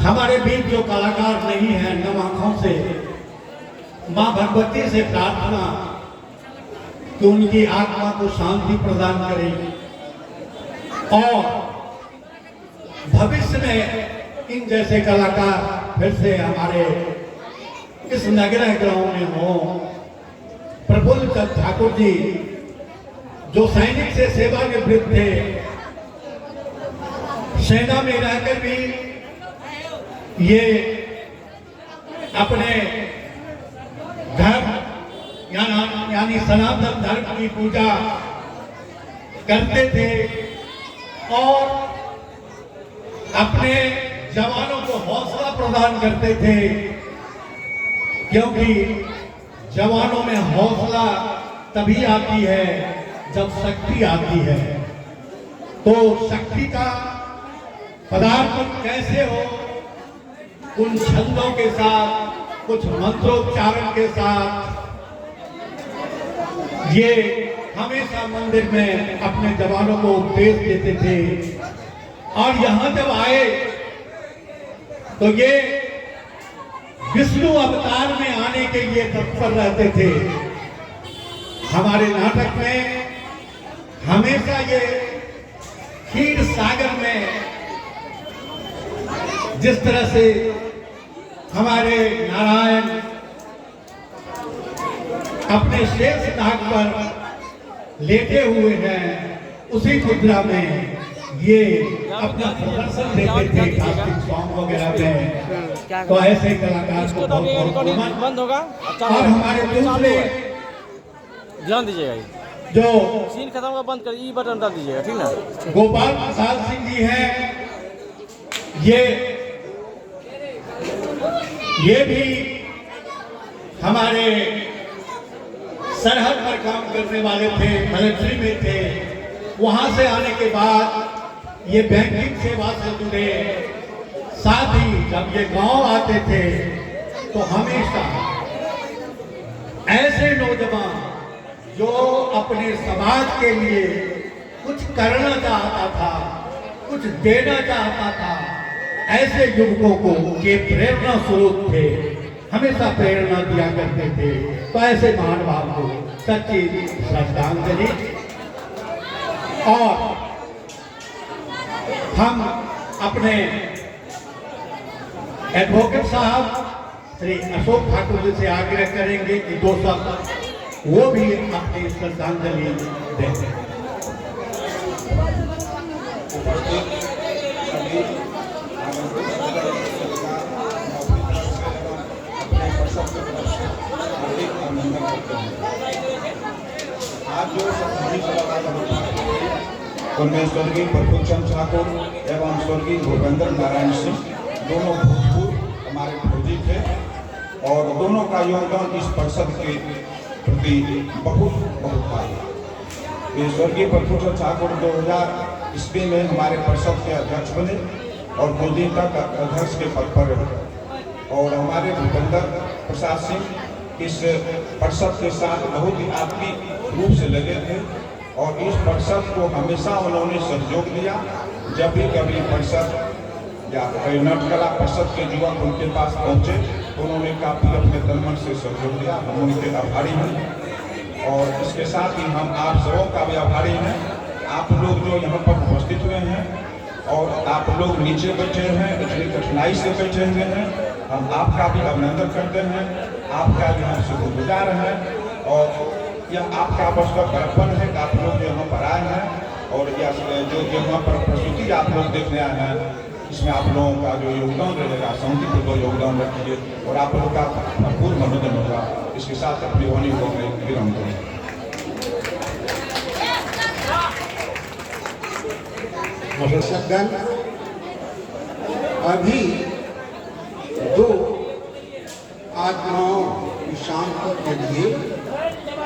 हमारे बीच जो कलाकार नहीं है, नम आंखों से मां भगवती से प्रार्थना कि उनकी आत्मा को शांति प्रदान करें और भविष्य में इन जैसे कलाकार फिर से हमारे इस नगरह ग्राम में हो। प्रफुल्ल चंद्र ठाकुर जी जो सैनिक से सेवानिवृत्त थे, सेना में रहकर भी ये अपने धर्म यानी सनातन धर्म की पूजा करते थे और अपने जवानों को हौसला प्रदान करते थे, क्योंकि जवानों में हौसला तभी आती है जब शक्ति आती है। तो शक्ति का पदार्पण कैसे हो? उन छंदों के साथ, कुछ मंत्रोच्चारण के साथ ये हमेशा मंदिर में अपने जवानों को उपदेश देते थे। और यहां जब आए तो ये विष्णु अवतार में आने के लिए तत्पर रहते थे। हमारे नाटक में हमेशा ये क्षीर सागर में जिस तरह से हमारे नारायण अपने शेष नाग पर लेटे हुए हैं, उसी मुद्रा में ये अपना प्रदर्शन देते थे कार्तिक सॉन्ग वगैरह में। तो ऐसे कलाकार को बहुत बंद होगा। और हमारे दूसरे ध्यान दीजिएगा, जो सीन खत्म होगा बंद कर ई बटन डाल दीजिएगा, ठीक ना। गोपाल प्रसाद सिंह जी हैं, ये भी हमारे सरहद पर काम करने वाले थे, मिलिट्री में थे। वहां से आने के बाद ये बैंकिंग सेवा से जुड़े। साथ ही जब ये गांव आते थे तो हमेशा ऐसे नौजवान जो अपने समाज के लिए कुछ करना चाहता था, कुछ देना चाहता था, ऐसे युवकों को ये प्रेरणा स्रोत थे, हमेशा प्रेरणा दिया करते थे। तो ऐसे महानुभाव को सच्ची श्रद्धांजलि। और हम अपने एडवोकेट साहब श्री अशोक ठाकुर जी से आग्रह करेंगे कि दो शब्द वो भी अपनी श्रद्धांजलि दें। आज जो उनमें स्वर्गीय प्रफुल्ल चंद्र ठाकुर एवं स्वर्गीय भूपेंद्र नारायण सिंह दोनों भूतपूर्व हमारे फौजी थे और दोनों का योगदान इस परिषद के प्रति बहुत था। ये स्वर्गीय प्रफुल्ल चंद्र ठाकुर 2000 ईस्वी में हमारे परिषद के अध्यक्ष बने और 2 दिन तक अध्यक्ष के पद पर रहे। और हमारे भूपेंद्र प्रसाद सिंह इस परिषद के साथ बहुत ही आत्मीय रूप से लगे थे और इस परिषद को हमेशा उन्होंने सहयोग दिया। जब भी कभी परिषद या नाट्यकला परिषद के युवक उनके पास पहुंचे तो उन्होंने काफ़ी अपने तन मन से सहयोग दिया। हम उनके आभारी हैं और इसके साथ ही हम आप सबों का भी आभारी हैं। आप लोग जो यहाँ पर उपस्थित हुए हैं और आप लोग नीचे बैठे हैं, इतनी कठिनाई से बैठे हुए हैं, हम आपका भी अभिनंदन करते हैं, आपका भी हम शुक्रगुजार हैं। और यह आपका बस का कर्तव्य है कि आप लोग यहाँ पर आए हैं और यह जो यहाँ पर प्रस्तुति आप लोग देखने आए हैं, इसमें आप लोगों का जो योगदान रहेगा शांतिपूर्वक योगदान रखिए और आप लोगों का भरपूर मनोरंजन होगा। इसके साथ अपनी वाणी को मैं विराम करूँगा। अभी 2 आत्माओं की शांति के लिए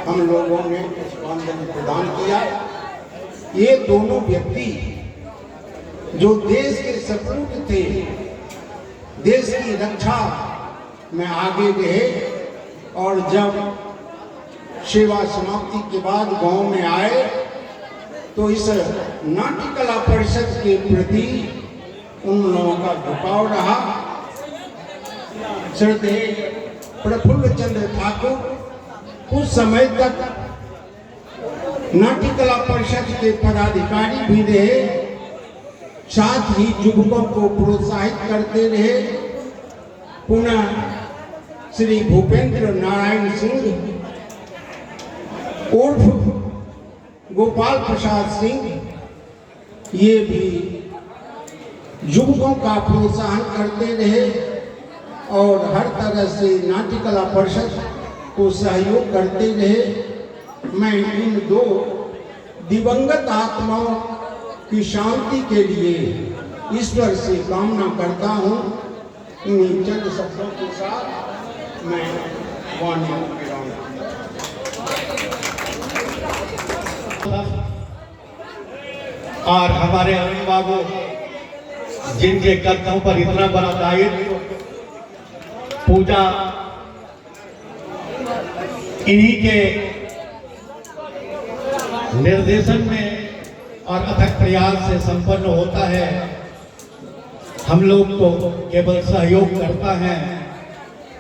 हम लोगों ने पुष्पांजलि प्रदान किया। ये दोनों व्यक्ति जो देश के सपूत थे, देश की रक्षा में आगे रहे और जब सेवा समाप्ति के बाद गांव में आए तो इस नाट्यकला परिषद के प्रति उन लोगों का झुकाव रहा श्रद्धेय प्रफुल्ल चंद्र ठाकुर कुछ समय तक नाट्य कला परिषद के पदाधिकारी भी रहे, साथ ही युवकों को प्रोत्साहित करते रहे। पुनः श्री भूपेंद्र नारायण सिंह उर्फ गोपाल प्रसाद सिंह, ये भी युवकों का प्रोत्साहन करते रहे और हर तरह से नाट्य कला परिषद को सहयोग करते रहे। मैं इन दो दिवंगत आत्माओं की शांति के लिए ईश्वर से कामना करता हूँ। इन्हीं चंद शब्दों के साथ मैं वाणी को विराम और हमारे अरुण बाबू जिनके कदमों पर इतना बड़ा दायित्व, पूजा इन्हीं के निर्देशन में और अथक प्रयास से संपन्न होता है। हम लोग तो केवल सहयोग करता है,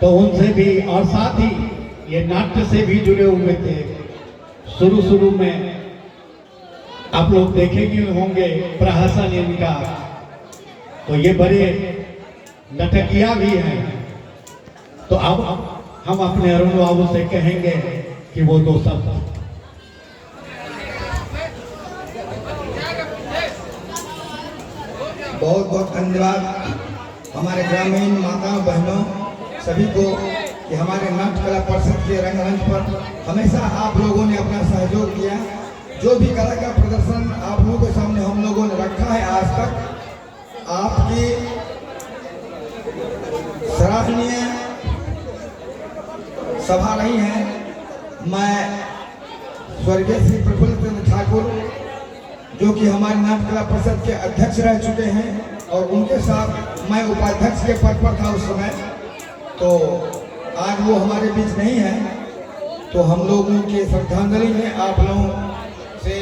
तो उनसे भी, और साथ ही ये नाट्य से भी जुड़े हुए थे। शुरू में आप लोग देखेंगे होंगे प्रहसन इनका, तो ये बड़े नटकिया भी हैं। तो अब हम अपने अरुण बाबू से कहेंगे कि वो दो शब्द। बहुत बहुत धन्यवाद हमारे ग्रामीण माताओं बहनों सभी को कि हमारे नाट्य कला परिषद के रंगमंच पर हमेशा आप लोगों ने अपना सहयोग दिया। जो भी कला का प्रदर्शन आप लोगों के सामने हम लोगों ने रखा है आज तक, आपकी सराहनीय सभा रही है। मैं स्वर्गीय श्री प्रफुल्ल चंद्र ठाकुर जो कि हमारे नाट्य कला परिषद के अध्यक्ष रह चुके हैं और उनके साथ मैं उपाध्यक्ष के पद पर था उस समय, तो आज वो हमारे बीच नहीं है, तो हम लोगों के श्रद्धांजलि में आप लोगों से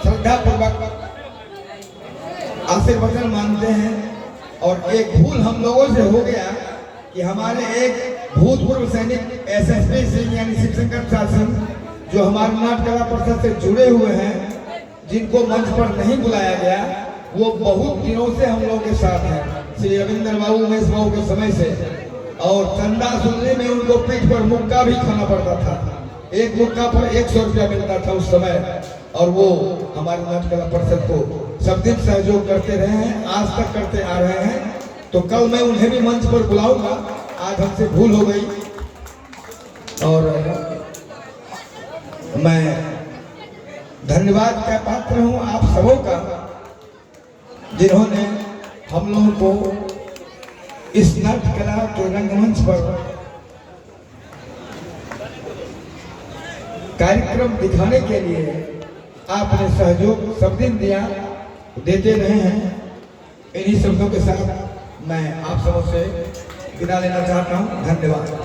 श्रद्धापूर्वक आशीर्वचन मांगते हैं। और एक भूल हम लोगों से हो गया कि हमारे एक भूतपूर्व सैनिक SSP सिंह यानी शिवशंकर प्रसाद सिंह जो हमारे नाट्य कला परिषद से जुड़े हुए हैं, जिनको मंच पर नहीं बुलाया गया, वो बहुत दिनों से हम लोगों के साथ हैं, श्री रविंद्र बाबू उमेश बाबू के समय से। और चंदा सुनने में उनको पीठ पर मुक्का भी खाना पड़ता था, एक मुक्का पर 100 रुपया मिलता था उस समय। और वो हमारे नाट्य कला परिषद को सब दिन सहयोग करते रहे हैं, आज तक करते आ रहे हैं। तो कल मैं उन्हें भी मंच पर बुलाऊंगा, आज हमसे भूल हो गई। और मैं धन्यवाद का पात्र हूं आप सबों का, जिन्होंने हम लोगों को इस नाट्य कला के रंगमंच पर कार्यक्रम दिखाने के लिए आपने सहयोग सब दिन दिया, देते रहे हैं। इन्हीं शब्दों के साथ मैं आप सबों से विदा लेना चाहता हूं। धन्यवाद।